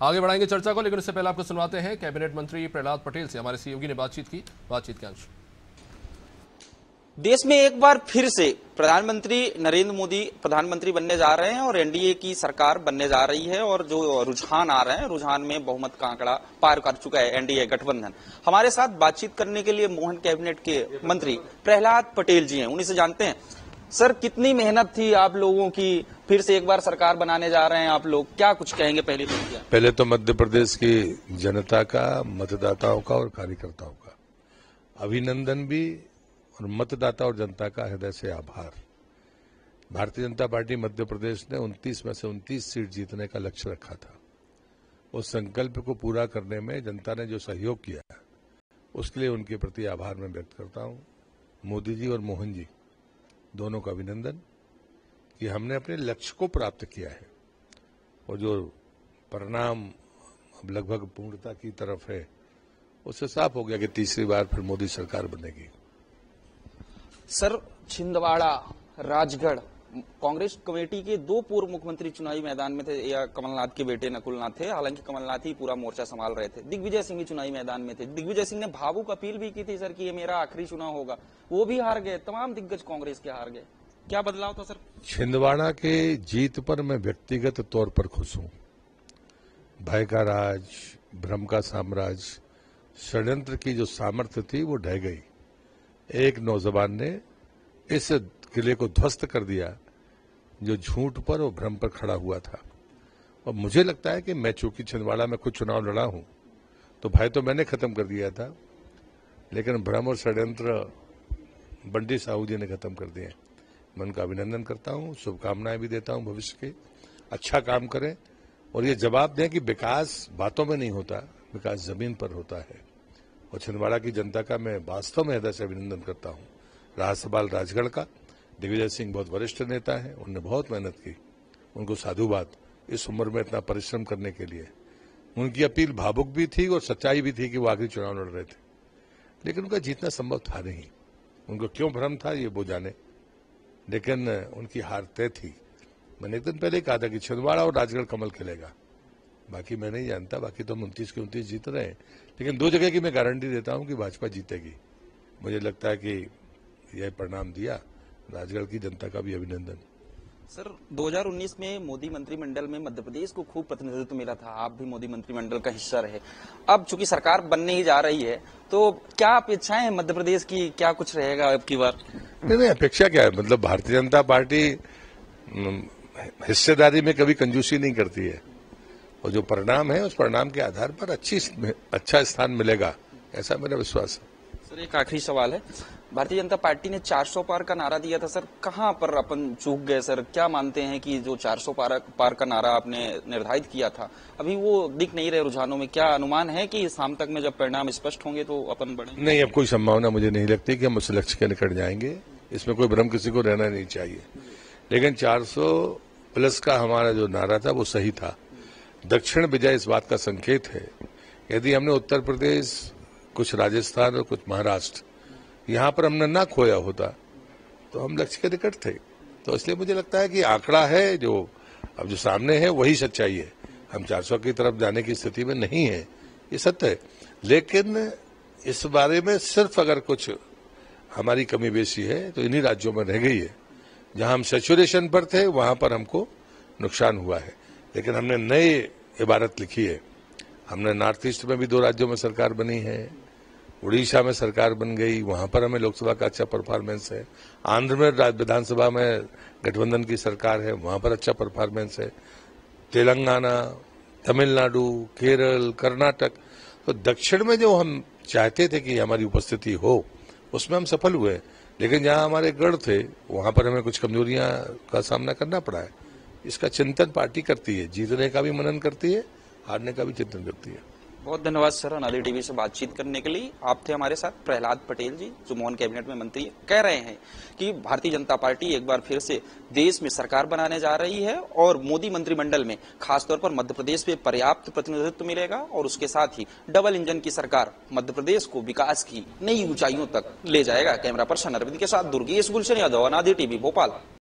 आगे बढ़ाएंगे चर्चा को, लेकिन इससे पहले आपको सुनवाते हैं कैबिनेट मंत्री प्रहलाद पटेल से हमारे सहयोगी ने बातचीत की। बातचीत के अंश। देश में एक बार फिर से प्रधानमंत्री नरेंद्र मोदी प्रधानमंत्री बनने जा रहे हैं और एनडीए की सरकार बनने जा रही है और जो रुझान आ रहे हैं, रुझान में बहुमत का आंकड़ा पार कर चुका है एनडीए गठबंधन। हमारे साथ बातचीत करने के लिए मोहन कैबिनेट के मंत्री प्रहलाद पटेल जी हैं, उन्हीं से जानते हैं। सर, कितनी मेहनत थी आप लोगों की, फिर से एक बार सरकार बनाने जा रहे हैं आप लोग, क्या कुछ कहेंगे? पहले तो मध्य प्रदेश की जनता का, मतदाताओं का और कार्यकर्ताओं का अभिनंदन भी, और मतदाता और जनता का हृदय से आभार। भारतीय जनता पार्टी मध्य प्रदेश ने 29 में से 29 सीट जीतने का लक्ष्य रखा था। उस संकल्प को पूरा करने में जनता ने जो सहयोग किया है, उसके लिए उनके प्रति आभार मैं व्यक्त करता हूं। मोदी जी और मोहन जी दोनों का अभिनंदन कि हमने अपने लक्ष्य को प्राप्त किया है, और जो परिणाम अब लगभग पूर्णता की तरफ है, उससे साफ हो गया कि तीसरी बार फिर मोदी सरकार बनेगी। सर, छिंदवाड़ा, राजगढ़, कांग्रेस कमेटी के दो पूर्व मुख्यमंत्री चुनावी मैदान में थे, या कमलनाथ के बेटे नकुलनाथ थे। हालांकि कमलनाथ ही पूरा मोर्चा संभाल रहे थे। दिग्विजय सिंह भी चुनावी मैदान में थे। दिग्विजय सिंह ने भावुक अपील भी की थी सर कि ये मेरा आखिरी चुनाव होगा, वो भी हार गए। तमाम दिग्गज कांग्रेस के हार गए। क्या बदलाव था सर? छिंदवाड़ा के जीत पर मैं व्यक्तिगत तौर पर खुश हूं। भय का राज, भ्रम का साम्राज्य, षड्यंत्र की जो सामर्थ्य थी वो ढह गई। एक नौजवान ने इस किले को ध्वस्त कर दिया जो झूठ पर और भ्रम पर खड़ा हुआ था। और मुझे लगता है कि मैं चूंकि छिंदवाड़ा में कुछ चुनाव लड़ा हूं, तो भय तो मैंने खत्म कर दिया था, लेकिन भ्रम और षड्यंत्र बंटी साहू जी ने खत्म कर दिए। मैं उनका अभिनंदन करता हूं, शुभकामनाएं भी देता हूं भविष्य के। अच्छा काम करें और ये जवाब दें कि विकास बातों में नहीं होता, विकास जमीन पर होता है। और छिंदवाड़ा की जनता का मैं वास्तव में हृदय से अभिनंदन करता हूं। रहा सवाल राजगढ़ का, दिग्विजय सिंह बहुत वरिष्ठ नेता है, उन्होंने बहुत मेहनत की, उनको साधुवाद इस उम्र में इतना परिश्रम करने के लिए। उनकी अपील भावुक भी थी और सच्चाई भी थी कि वो आखिरी चुनाव लड़ रहे थे, लेकिन उनका जीतना संभव था नहीं। उनको क्यों भ्रम था ये वो जाने, लेकिन उनकी हार तय थी। मैंने एक दिन पहले कहा था कि छिंदवाड़ा और राजगढ़ कमल खिलेगा, बाकी मैं नहीं जानता, बाकी तो हम 29 के 29 जीत रहे हैं। लेकिन दो जगह की मैं गारंटी देता हूं कि भाजपा जीतेगी। मुझे लगता है कि यह परिणाम दिया। राजगढ़ की जनता का भी अभिनंदन। सर, 2019 में मोदी मंत्रिमंडल में मध्य प्रदेश को खूब प्रतिनिधित्व मिला था, आप भी मोदी मंत्रिमंडल का हिस्सा रहे। अब चूंकि सरकार बनने ही जा रही है, तो क्या अपेक्षाएं हैं मध्य प्रदेश की, क्या कुछ रहेगा अब की बार? नहीं, अपेक्षा क्या है, मतलब भारतीय जनता पार्टी हिस्सेदारी में कभी कंजूसी नहीं करती है, और जो परिणाम है उस परिणाम के आधार पर अच्छा स्थान मिलेगा, ऐसा मेरा विश्वास है। सर, एक आखिरी सवाल है। भारतीय जनता पार्टी ने 400 पार का नारा दिया था सर, कहां पर अपन चूक गए सर? क्या मानते हैं कि जो 400 पार का नारा आपने निर्धारित किया था, अभी वो दिख नहीं रहे रुझानों में? क्या अनुमान है कि शाम तक में जब परिणाम स्पष्ट होंगे तो अपन बढ़ेंगे? नहीं, अब कोई संभावना मुझे नहीं लगती कि हम उस लक्ष्य के निकट जाएंगे। इसमें कोई भ्रम किसी को रहना नहीं चाहिए। लेकिन 400 प्लस का हमारा जो नारा था वो सही था। दक्षिण विजय इस बात का संकेत है। यदि हमने उत्तर प्रदेश, कुछ राजस्थान और कुछ महाराष्ट्र, यहां पर हमने ना खोया होता तो हम लक्ष्य के निकट थे। तो इसलिए मुझे लगता है कि आंकड़ा है जो अब जो सामने है वही सच्चाई है। हम 400 की तरफ जाने की स्थिति में नहीं है, ये सत्य है। लेकिन इस बारे में सिर्फ अगर कुछ हमारी कमी बेसी है तो इन्हीं राज्यों में रह गई है। जहां हम सैचुरेशन पर थे वहां पर हमको नुकसान हुआ है। लेकिन हमने नई इबारत लिखी है। हमने नॉर्थ ईस्ट में भी 2 राज्यों में सरकार बनी है, उड़ीसा में सरकार बन गई, वहां पर हमें लोकसभा का अच्छा परफॉर्मेंस है। आंध्र में विधानसभा में गठबंधन की सरकार है, वहां पर अच्छा परफॉर्मेंस है। तेलंगाना, तमिलनाडु, केरल, कर्नाटक, तो दक्षिण में जो हम चाहते थे कि हमारी उपस्थिति हो, उसमें हम सफल हुए। लेकिन जहां हमारे गढ़ थे वहां पर हमें कुछ कमजोरियां का सामना करना पड़ा है। इसका चिंतन पार्टी करती है, जीतने का भी मनन करती है, हारने का भी चिंतन करती है। बहुत धन्यवाद सर, अनादि टीवी से बातचीत करने के लिए। आप थे हमारे साथ प्रहलाद पटेल जी, जो मोहन कैबिनेट में मंत्री है। कह रहे हैं कि भारतीय जनता पार्टी एक बार फिर से देश में सरकार बनाने जा रही है और मोदी मंत्रिमंडल में खासतौर पर मध्य प्रदेश में पर्याप्त प्रतिनिधित्व मिलेगा, और उसके साथ ही डबल इंजन की सरकार मध्य प्रदेश को विकास की नई ऊंचाइयों तक ले जाएगा। कैमरा पर्सन अरविंद के साथ दुर्गेश गुलशन यादव, अनादि टीवी, भोपाल।